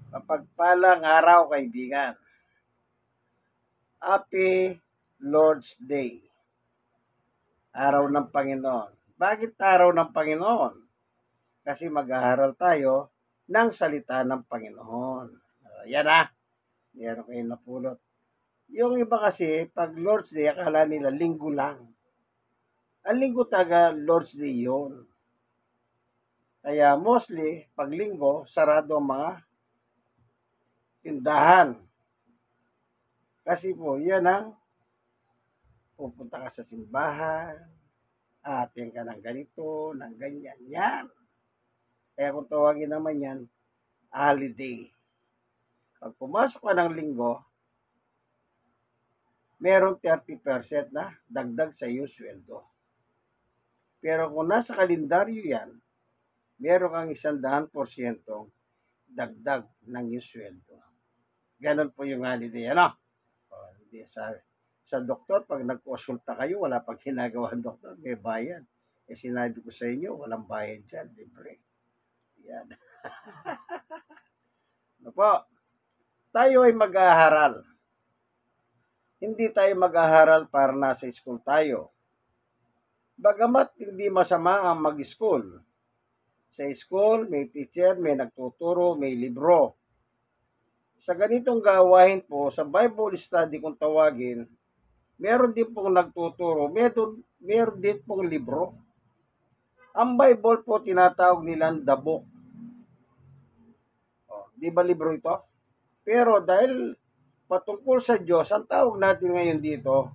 Mapagpalang araw, kaibigan. Happy Lord's Day. Araw ng Panginoon. Bakit araw ng Panginoon? Kasi mag-aaral tayo ng salita ng Panginoon. Yan na. Meron kayo napulot. Yung iba kasi, pag Lord's Day, akala nila linggo lang. Ang linggo taga Lord's Day yun. Kaya mostly, pag linggo, sarado ang mga tindahan. Kasi po, yan ang pupunta ka sa simbahan, atin ka ng ganito, ng ganyan, yan. Kaya kung tawagin naman yan, holiday. Pag pumasok ka ng linggo, merong 30% na dagdag sa iyo sweldo. Pero kung nasa kalendaryo yan, meron kang 100% dagdag ng iyong sweldo. Ganon po yung holiday, ano? Hindi sa doktor, pag nagkonsulta kayo, wala pang ginagawa ang doktor, may bayad. Sinabi ko sa inyo, walang bayad dyan, libre. Yan. Ano po? Tayo ay mag-aaral. Hindi tayo mag-aaral para nasa school tayo. Bagamat hindi masama ang mag-school. Sa school, may teacher, may nagtuturo, may libro. Sa ganitong gawain po, sa Bible study kung tawagin, meron din pong nagtuturo, meron din pong libro. Ang Bible po tinatawag nilang the book. Di ba libro ito? Pero dahil patungkol sa Diyos, ang tawag natin ngayon dito,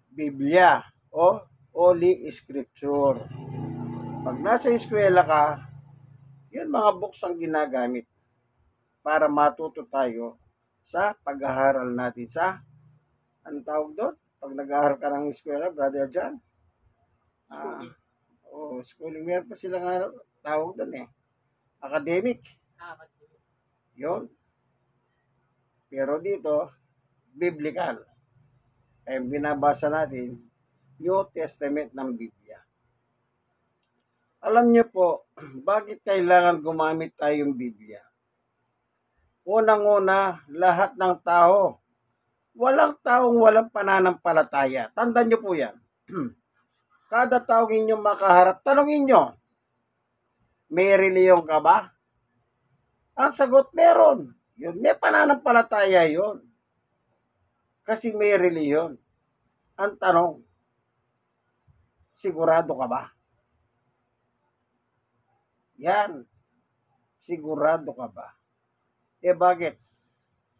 Biblia o Holy Scripture. Pag nasa eskwela ka, yun mga books ang ginagamit para matuto tayo sa pag-aaral natin sa, anong tawag doon? Pag nag-aaral ka ng eskwela, Brother John? Schooling. Meron pa silang tawag doon eh. Academic. Yun. Pero dito, biblical. Kaya binabasa natin, New Testament ng Biblia. Alam niyo po, bakit kailangan gumamit tayong Biblia? Unang-una, lahat ng tao, walang taong walang pananampalataya. Tandaan niyo po yan. Kada taong inyong makaharap, tanongin niyo, may reliyon ka ba? Ang sagot, meron. Yun, may pananampalataya yun. Kasi may reliyon. Ang tanong, sigurado ka ba? Yan. Sigurado ka ba? Bakit?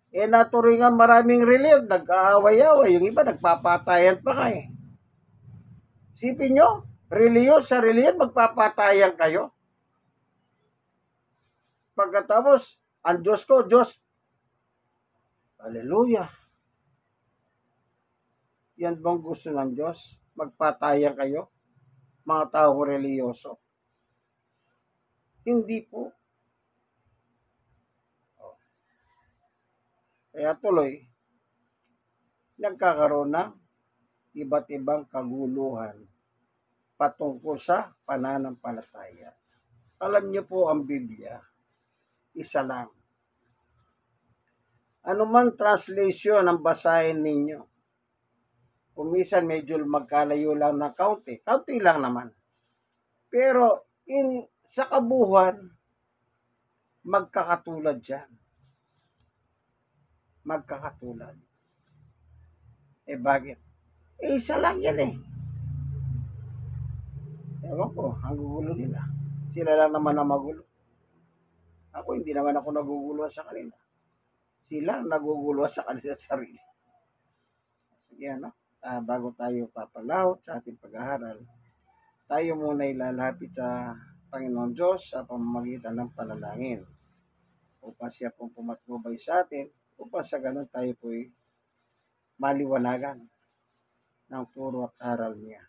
Naturingan maraming reliyon, nag-aaway-away. Yung iba, nagpapatayan pa ka eh. Sipin nyo, reliyon sa reliyon, magpapatayan kayo. Pagkatapos, ang Diyos ko, Diyos. Hallelujah. Yan bang gusto ng Diyos? Magpatayan kayo? Mga tao reliyoso? Hindi po. Kaya tuloy, nagkakaroon ng iba't ibang kaguluhan patungkol sa pananampalataya. Alam niyo po ang Biblia, isa lang. Ano man translation ang basahin ninyo, kung minsan medyo magkalayo lang na kaunti lang naman. Pero sa kabuuan, magkakatulad yan. Magkakatulad. Bakit? Isa lang yan eh. Ewan ko, ang gugulo nila. Sila lang naman ang magulo. Ako, hindi naman ako nagugulo sa kanila. Sila nagugulo sa kanila sarili. Sige, ano? Bago tayo papalahot sa ating pag-aaral, tayo muna ilalapit sa Panginoon Diyos sa pamamagitan ng panalangin upang siya pong pumatnubay sa atin upang sa ganun tayo po'y maliwanagan ng turo at aral niya.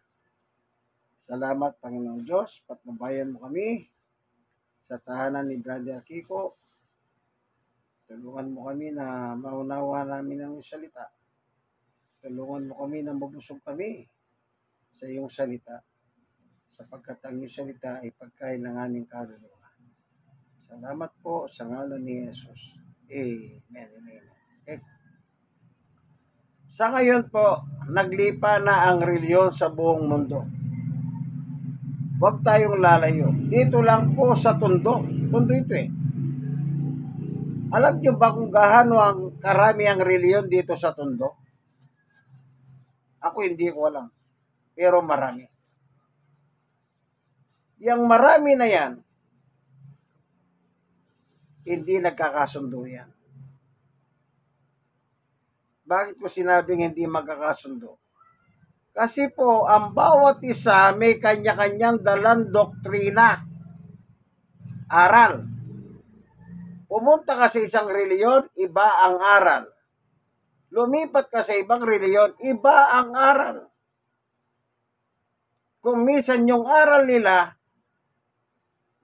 Salamat, Panginoon Diyos, patnubayan mo kami sa tahanan ni Brother Kiko. Tulungan mo kami na maunawa namin ang salita. Tulungan mo kami na mabusog kami sa iyong salita, sapagkat ang iyong salita ay pagkain ng aming kaluluwa. Salamat po sa ngalan ni Jesus. Amen. Amen. Okay. Sa ngayon po, naglipa na ang reliyon sa buong mundo. Huwag tayong lalayo. Dito lang po sa Tondo. Tondo ito eh. Alam niyo ba kung gaano ang karami ang reliyon dito sa Tondo? Ako hindi ko alam. Pero marami. Yang marami na yan, hindi nagkakasundo yan. Bakit ko sinabing hindi magkakasundo? Kasi po, ang bawat isa may kanya-kanyang dalang doktrina. Aral. Pumunta ka sa isang reliyon, iba ang aral. Lumipat ka sa ibang reliyon, iba ang aral. Kung minsan yung aral nila,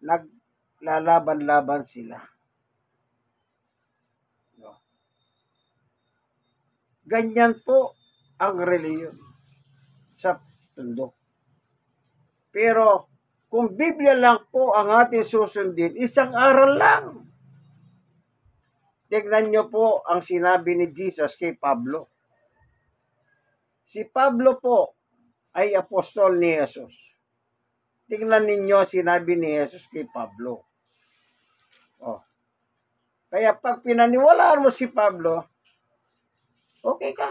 naglalaban-laban sila. Ganyan po ang reliyon sa Tondo. Pero kung Biblia lang po ang ating susundin, isang aral lang. Tignan nyo po ang sinabi ni Jesus kay Pablo. Si Pablo po ay apostol ni Jesus. Tingnan ninyo sinabi ni Jesus kay Pablo. Kaya pag pinaniwalaan mo si Pablo, okay ka.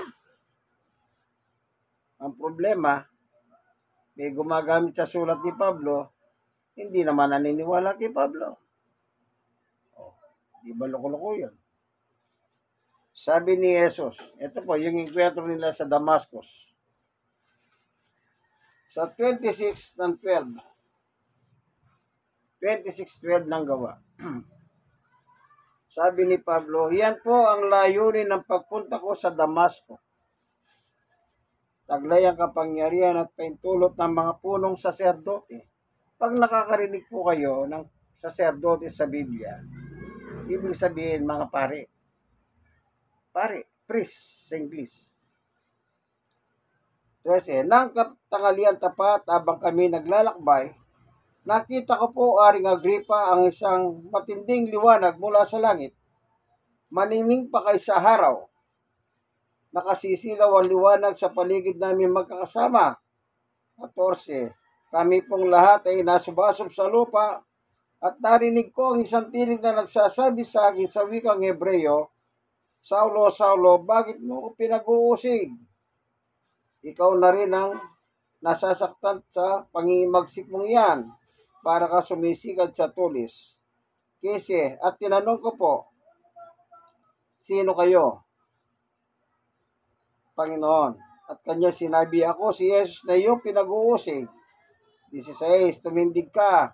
Ang problema, may gumagamit sa sulat ni Pablo, hindi naman naniniwala kay Pablo. Di ba loko-loko yun? Sabi ni Jesus, ito po yung enkwentro nila sa Damascus. Sa 26 ng 12. 26:12 ng gawa. Sabi ni Pablo, yan po ang layunin ng pagpunta ko sa Damasco. Taglay ang kapangyarihan at paintulot ng mga punong saserdote. Pag nakakarinig po kayo ng saserdote sa Biblia, ibig sabihin mga pare, priest sa English. Kasi, nang tanghalian tapat habang kami naglalakbay, nakita ko po, Aring Agripa, ang isang matinding liwanag mula sa langit. Maningning pa kay sa haraw. Nakasisilaw ang liwanag sa paligid namin magkakasama. 14. Kami pong lahat ay nasubasob sa lupa at narinig ko ang isang tinig na nagsasabi sa akin sa wikang Hebreo, Saulo, Saulo, bakit mo ko pinag-uusig? Ikaw na rin ang nasasaktan sa pangimagsik mong yan para ka sumisigad sa tulis. Kasi, at tinanong ko po, sino kayo? Panginoon. At kanya sinabi, ako si Jesus na iyong pinag-uusig. 16, tumindig ka.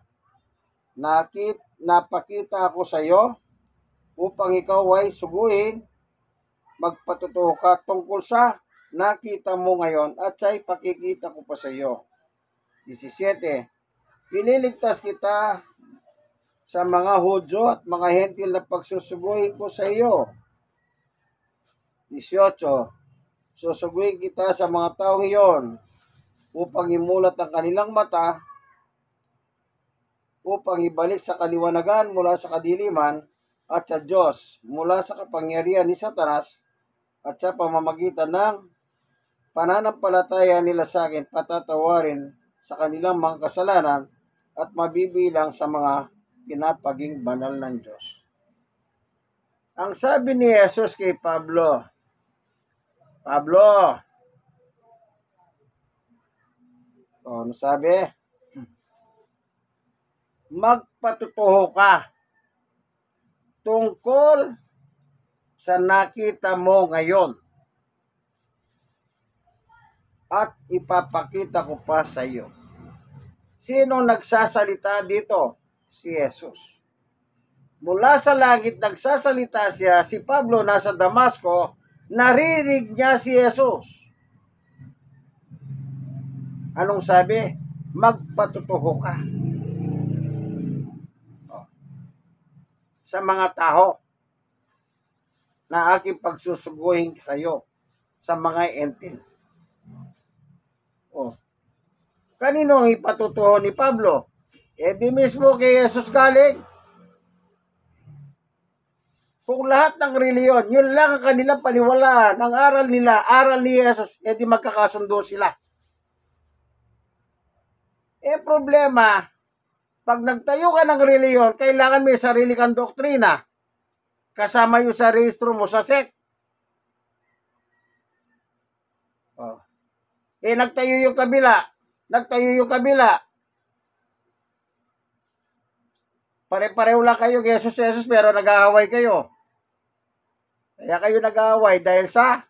Napakita ako sa iyo upang ikaw ay suguhin, magpatutuho ka tungkol sa nakita mo ngayon at siya'y pakikita ko pa sa iyo. 17, piniligtas kita sa mga Hudyo at mga Hentil na pagsusuguhin ko sa iyo. 18, susuguhin kita sa mga taong iyon upang imulat ang kanilang mata, upang ibalik sa kaliwanagan mula sa kadiliman at sa Diyos mula sa kapangyarihan ni Satanas, at sa pamamagitan ng pananampalataya nila sa akin, patatawarin sa kanilang mga kasalanan at mabibilang sa mga pinapaging banal ng Diyos. Ang sabi ni Jesus kay Pablo, ano sabi? Magpatutuho ka tungkol sa nakita mo ngayon at ipapakita ko pa sa iyo. Sino nagsasalita dito? Si Jesus. Mula sa langit nagsasalita siya, si Pablo nasa Damasco, narinig niya si Jesus. Anong sabi? Magpatutuho ka sa mga tao na aking pagsusuguhin sa iyo, sa mga Hentil. Kanino ang ipatutuho ni Pablo? Di mismo kay Jesus galing. Kung lahat ng reliyon, yun lang ang kanilang paniwalaan, ang aral nila, aral ni Jesus, edi magkakasundo sila. Problema, pag nagtayo ka ng reliyon, kailangan may sarili kang doktrina. Kasama yung sa rehistro mo sa SEC. Oh. Nagtayo yung kabila. Pare-pareho lang kayo, Jesus, pero nag-aaway kayo. Kaya kayo nag-aaway dahil sa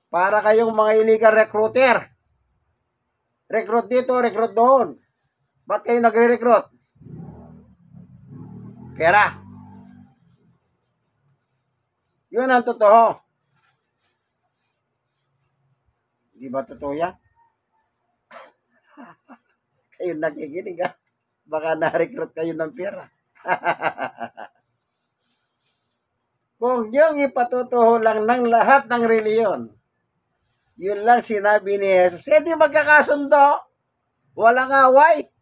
para kayong mga illegal recruiter. Recruit dito, recruit doon. Ba't kayo nagre-recruit? Pera. Yun ang totoo. Di ba totoo yan? Kayo nakikinig ha? Baka na-recruit kayo ng pera. Kung yung ipatutuho lang ng lahat ng reliyon, yun lang sinabi ni Jesus, di magkakasundo. Walang away.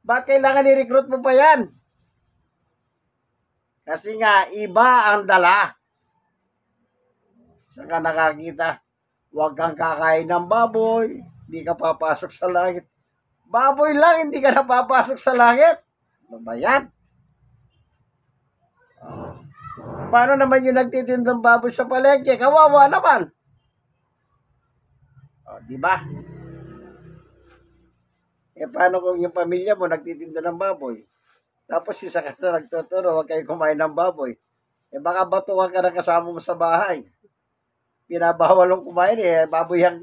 Bakit kailangan i-recruit mo pa yan? Kasi nga, iba ang dala. Saan ka nakakita? Huwag kang kakain ng baboy. Hindi ka papasok sa langit. Baboy lang, hindi ka napapasok sa langit. Ano ba yan? Paano naman yung nagtitindang baboy sa palengke? Kawawa naman. Di ba? Paano kung yung pamilya mo nagtitinda ng baboy? Tapos isa ka na nagtuturo, huwag kayo kumain ng baboy. Baka batukan ka na kasama mo sa bahay. Pinabawal mong kumain baboy yan.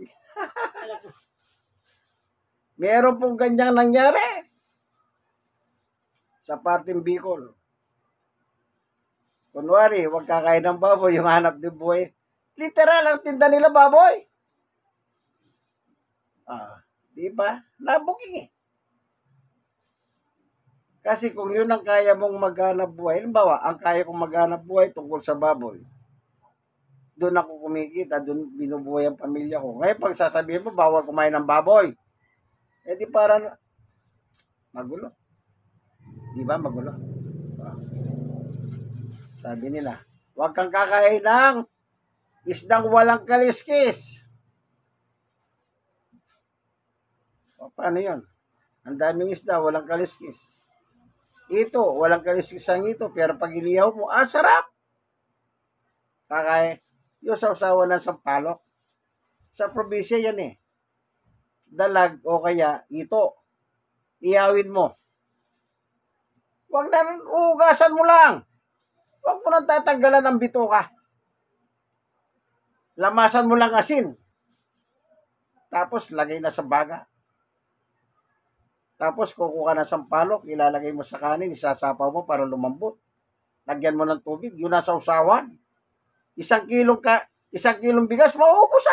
Meron pong ganyang nangyari sa parteng Bicol. Kunwari, huwag kakain ng baboy, yung hanap ng buhay. Literal, ang tinda nila baboy. Di ba? Nabuking Kasi kung yun ang kaya mong maghanap buhay, halimbawa, ang kaya kong maghanap buhay tungkol sa baboy, doon ako kumikita, doon binubuhay ang pamilya ko. Ngayon, pag sasabihin mo, bawal kumain ng baboy, di para magulo. Di ba magulo? Sabi nila, huwag kang kakain ng isdang walang kaliskis. Paano yun? Ang daming isda, walang kaliskis. Ito, walang kaliskis ang ito, pero pag iniyaw mo, sarap. Kakain. Yung sausawa ng sampalok. Sa probinsya yan dalag o kaya ito. Iyawin mo. Huwag na, uugasan mo lang. Huwag mo nang tatanggalan ng bituka. Lamasan mo lang asin. Tapos, lagay na sa baga. Tapos, kukuha na sampalok, ilalagay mo sa kanin, isasapaw mo para lumambot. Lagyan mo ng tubig, yun nasa usawan. Isang kilong bigas, mauubos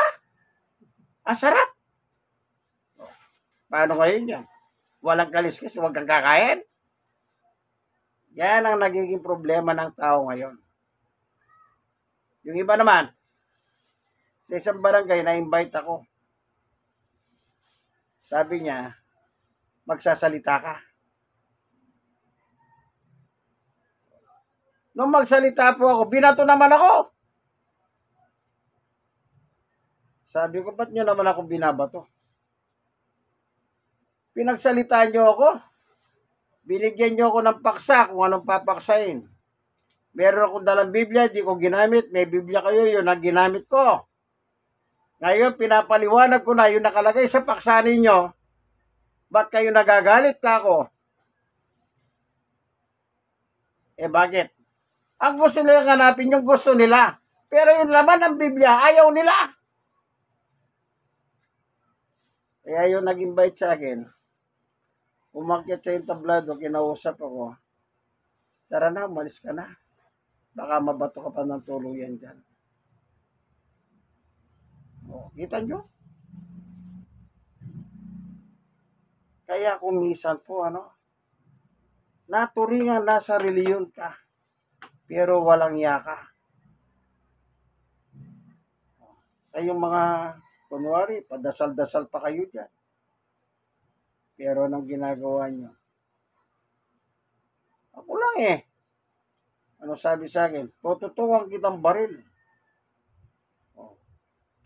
Ang sarap. Paano ngayon yan? Walang kaliskis, huwag kang kakain? Yan ang nagiging problema ng tao ngayon. Yung iba naman, sa isang barangay, na-invite ako. Sabi niya, magsasalita ka. Nung magsalita po ako, binato naman ako. Sabi ko, ba't nyo naman ako binabato? Pinagsalita nyo ako. Binigyan nyo ako ng paksa kung anong papaksain. Meron akong dalang Biblia, di ko ginamit. May Biblia kayo, yun ang ginamit ko. Ngayon, pinapaliwanag ko na yung nakalagay sa paksa ninyo. Ba't kayo nagagalit ka ako? Bakit? Ang gusto nila hanapin yung gusto nila. Pero yung laman ng Biblia, ayaw nila. Kaya yung nag-invite sa akin, umakyat sa entablado, kinausap ako. Tara na, umalis ka na. Baka mabato ka pa ng tuluyan dyan. Kita nyo? Kaya kung minsan po, naturingan nasa reliyon ka, pero walang yaka. Kayong mga, kunwari, padasal-dasal pa kayo dyan. Pero anong ginagawa nyo? Ako lang Ano sabi sa akin? Tututukan kitang baril. Oh.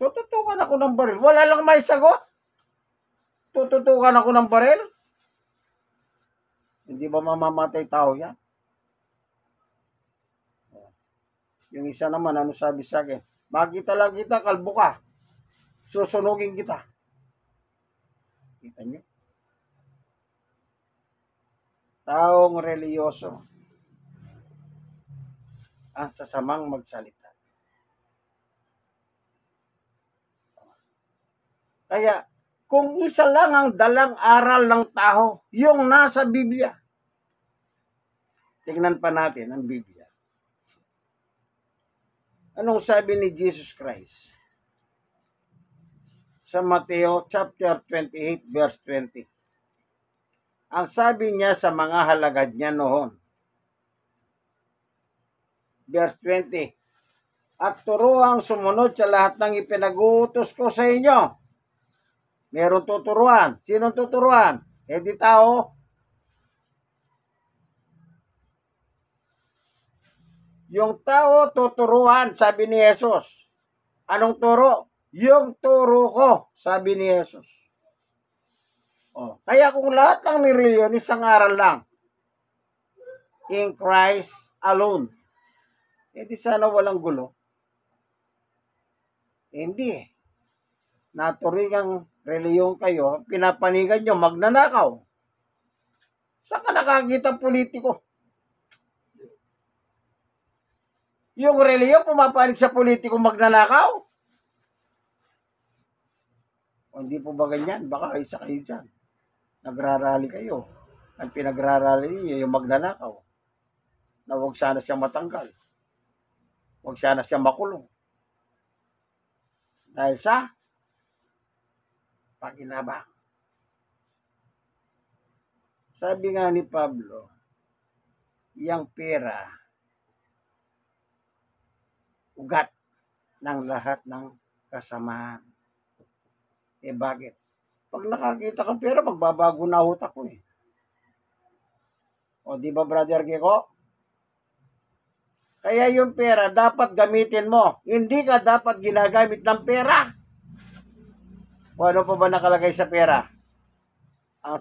Tututukan ako ng baril. Wala lang may sagot. Tututukan ako ng baril. Hindi ba mamamatay tao yan? Oh. Yung isa naman, ano sabi sa akin? Makita lang kita, kalbo ka. Susunugin kita. Kita nyo? Taong reliyoso ang sasamang magsalita. Kaya, kung isa lang ang dalang aral ng tao, yung nasa Biblia. Tingnan pa natin ang Biblia. Anong sabi ni Jesus Christ? Sa Mateo chapter 28 verse 20. Ang sabi niya sa mga halagad niya noon. Verse 20. At turuang sumunod sa lahat ng ipinag-uutos ko sa inyo. Meron tuturuan. Sinong tuturuan? Di tao. Yung tao tuturuan, sabi ni Jesus. Anong turo? Yung turo ko, sabi ni Jesus. Oh, kaya kung lahat ng nireliyon, isang aral lang. In Christ alone. Di sana walang gulo. Hindi eh. Naturingang reliyon kayo, pinapanigan nyo, magnanakaw. Saan ka nakakita politiko? Yung reliyon, pumapanig sa politiko magnanakaw? O hindi po ba ganyan? Baka isa kayo dyan. Nagrarally kayo. Ang pinagrarally niyo, yung magnanakaw. Na huwag sana siya matanggal. Huwag sana siya makulong. Dahil sa pakinabang. Sabi nga ni Pablo, yung pera, ugat ng lahat ng kasamaan. Bakit? Pag nakakita kang pera, magbabago na utak ko eh. O di ba, Brother Geko? Kaya yung pera dapat gamitin mo. Hindi ka dapat ginagamit ng pera. O ano pa ba nakalagay sa pera? Ang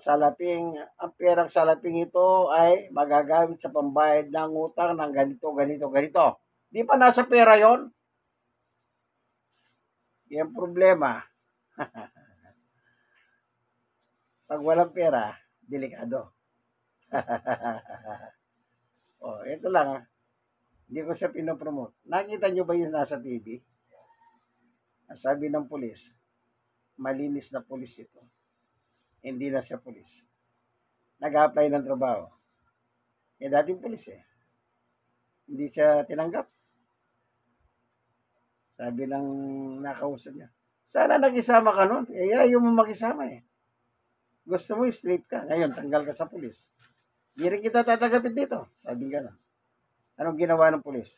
perang salaping ito ay magagamit sa pambayad ng utang ng ganito. Di pa nasa pera yon? Yan problema. Pag walang pera, delikado. Ito lang. Hindi ko siya pinopromote. Nakita nyo ba yung nasa TV? Sabi ng pulis, malinis na pulis ito. Hindi na siya pulis. Nag-apply ng trabaho. Dating pulis eh. Hindi siya tinanggap. Sabi ng nakausap niya, sana nag-isama ka nun. Ayaw mo mag-isama eh. Gusto mo straight ka. Ngayon, tanggal ka sa pulis. Di rin kita tatanggapin dito. Sabi nga na. Anong ginawa ng pulis?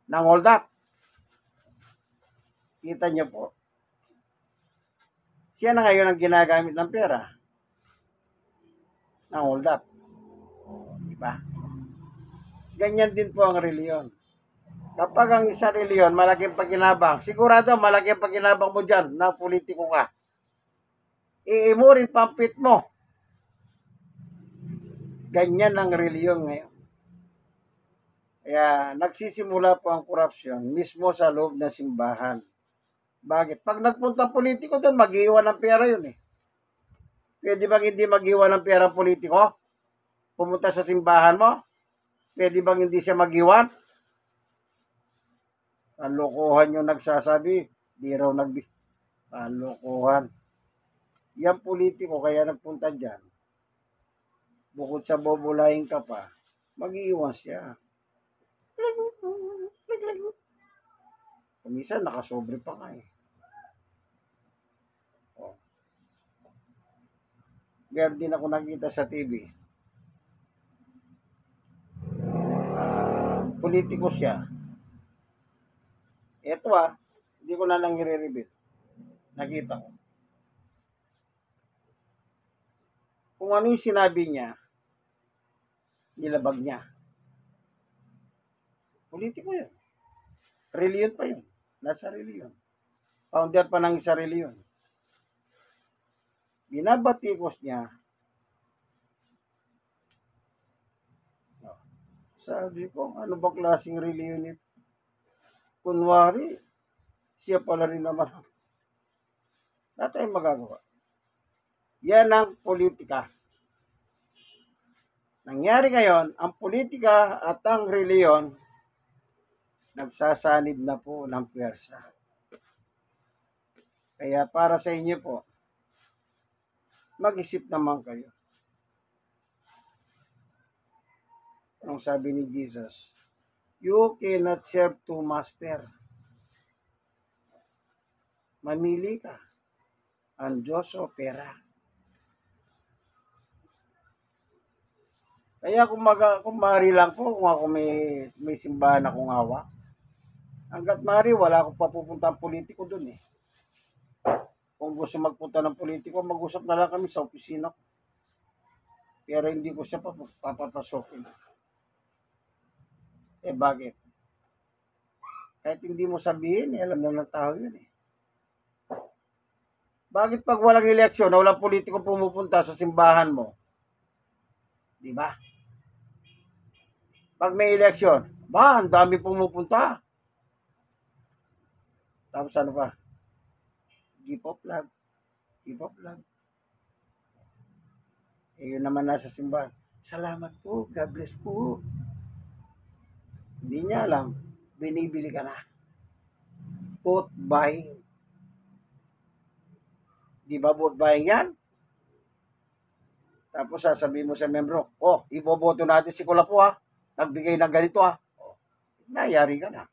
Nang hold up. Kita niyo po. Siya na ngayon ang ginagamit ng pera. Nang hold up. Diba? Ganyan din po ang reliyon. Kapag ang isang reliyon, malaking pakinabang, sigurado malaking pakinabang mo dyan na politiko ka. Iimurin pampit mo. Ganyan ang reliyon ngayon. Kaya nagsisimula po ang korupsyon mismo sa loob ng simbahan. Bakit? Pag nagpunta politiko doon, mag-iwan ng pera yun eh. Pwede bang hindi mag-iwan ng pera politiko? Pumunta sa simbahan mo? Pwede bang hindi siya mag-iwan? Ang lokohan yung nagsasabi, di raw ang lokohan. Yan politiko, kaya nagpunta dyan. Bukod sa bobolahin ka pa, mag-iwan siya. Kumisan, nakasobre pa nga eh. Meron din ako nakita sa TV. Politiko siya. Ito hindi ko na lang i-reveal. Nakita ko. Kung ano yung sinabi niya, nilabag niya. Politiko yun. Reliyon pa yun. Nasa reliyon. Founder pa ng isa reliyon. Binabatikos niya. Sabi ko, ano ba klaseng reliyon ito? Kunwari, siya pala rin naman. Wala tayong magagawa. Yan ang politika. Nangyari ngayon, ang politika at ang reliyon, nagsasanib na po ng pwersa. Kaya para sa inyo po, mag-isip naman kayo. Ang sabi ni Jesus, you cannot serve two master. Mamili ka. Ang Diyos o pera. Kaya kung maaari lang po, kung ako may simbahan akong hawak, hanggat maaari, wala akong papupunta ang politiko dun eh. Kung gusto magpunta ng politiko, mag-usap na lang kami sa opisina ko. Pero hindi ko siya papapasokin. Eh bakit? Kahit hindi mo sabihin, alam na ng tao yun eh. Bakit pag walang eleksyon na walang politiko pumupunta sa simbahan mo? Di ba? Pag may eleksyon, ang dami pumupunta. Tapos ano pa? Give up love. Give up love. Eh yun naman nasa simbahan. Salamat po. God bless po. Hindi niya alam. Binibili ka na. Vote buying. Di ba vote buying yan? Tapos sasabihin mo sa membro, iboboto natin si Kulapo ha. Nagbigay ng ganito ha. Nayari ka na.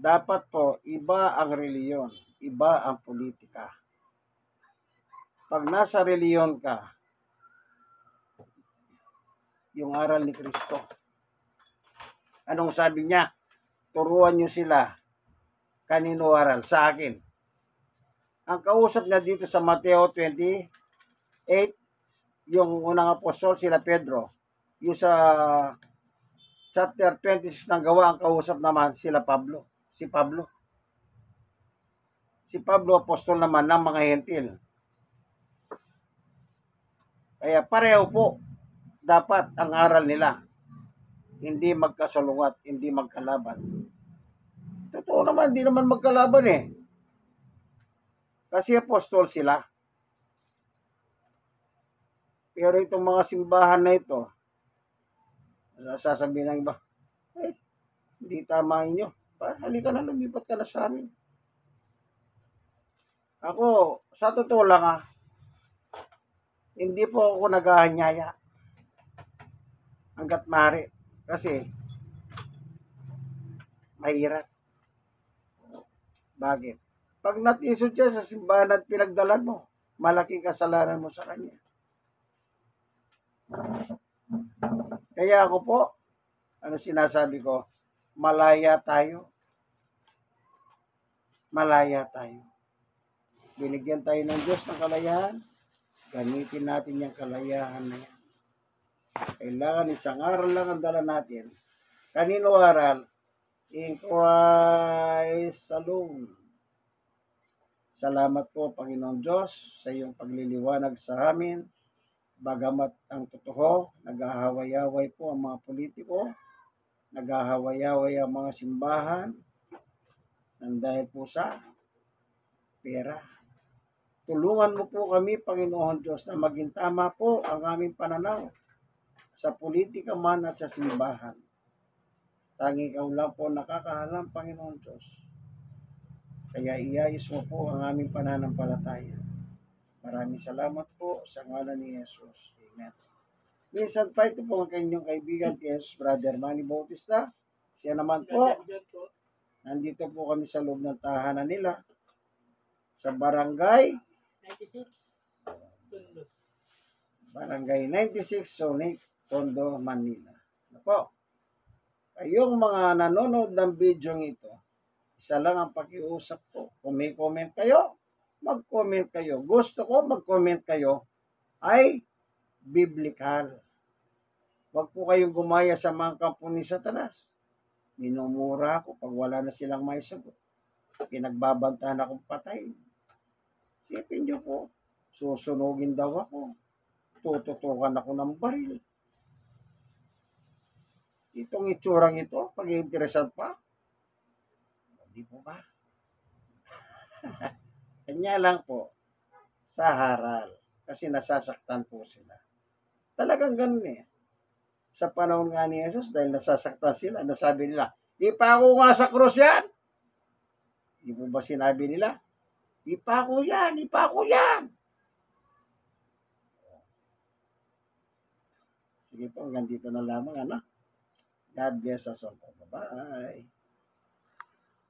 Dapat po, iba ang reliyon. Iba ang politika. Pag nasa reliyon ka, yung aral ni Kristo. Anong sabi niya? Turuan niyo sila. Kanino aral? Sa akin. Ang kausap niya dito sa Mateo 28, yung unang apostol, sila Pedro. Yung sa chapter 26 ng Gawa, ang kausap naman sila Pablo. Si Pablo. Si Pablo, apostol naman ng mga hentil. Kaya pareho po, dapat ang aral nila. Hindi magkasalungat, hindi magkalaban. Totoo naman, hindi naman magkalaban eh. Kasi apostol sila. Pero itong mga simbahan na ito, sasabihin ng iba, hindi tama inyo. Halika na, lumipat ka na sa amin. Ako, sa totoo lang hindi po ako naghahanyaya. Hanggat maaari. Kasi, mahirap. Bakit? Pag natisod siya sa simbahan at pinagdalan mo, malaking kasalanan mo sa kanya. Kaya ako po, sinasabi ko, malaya tayo. Malaya tayo. Binigyan tayo ng Diyos ng kalayahan. Gamitin natin yung kalayahan na yan. Kailangan isang aral lang ang dala natin. Kanino aral? In Christ alone. Salamat po, Panginoon Diyos, sa iyong pagliliwanag sa amin. Bagamat ang totoo, naghahaway-away po ang mga politiko, naghahaway-away ang mga simbahan, nang dahil po sa pera. Tulungan mo po kami, Panginoon Diyos, na maging tama po ang aming pananaw sa politika man at sa simbahan. Tanging ikaw lang po nakakahalam, Panginoon Diyos. Kaya iayos mo po ang aming pananampalataya. Maraming salamat po sa ngalan ni Jesus. Amen. Minsan pa ito po ang kanyang kaibigan, Jesus, Brother Manny Bautista. Siya naman po, nandito po kami sa loob ng tahanan nila sa Barangay 96 Sonic, Tondo, Manila. Po, kayong mga nanonood ng video ito, isa lang ang pakiusap ko. Kung may comment kayo, mag-comment kayo. Gusto ko mag-comment kayo ay biblical. Huwag po kayong gumaya sa mga kampo ni Satanas. Minumura ako pag wala na silang may sagot. Pinagbabantahan akong patay. Sipin niyo po, susunugin daw ako. Tututukan ako ng baril. Itong itsurang ito, pag-iinteresan pa. Hindi po ba? Kanya lang po, sa haral. Kasi nasasaktan po sila. Talagang ganun eh. Sa panahon nga ni Jesus, dahil nasasaktan sila, nasabi nila, ipako nga sa krus yan. Di po ba sinabi nila? Ipako yan, ipako yan. Sige po, hanggang dito na lamang, ano? God bless us all. Bye-bye.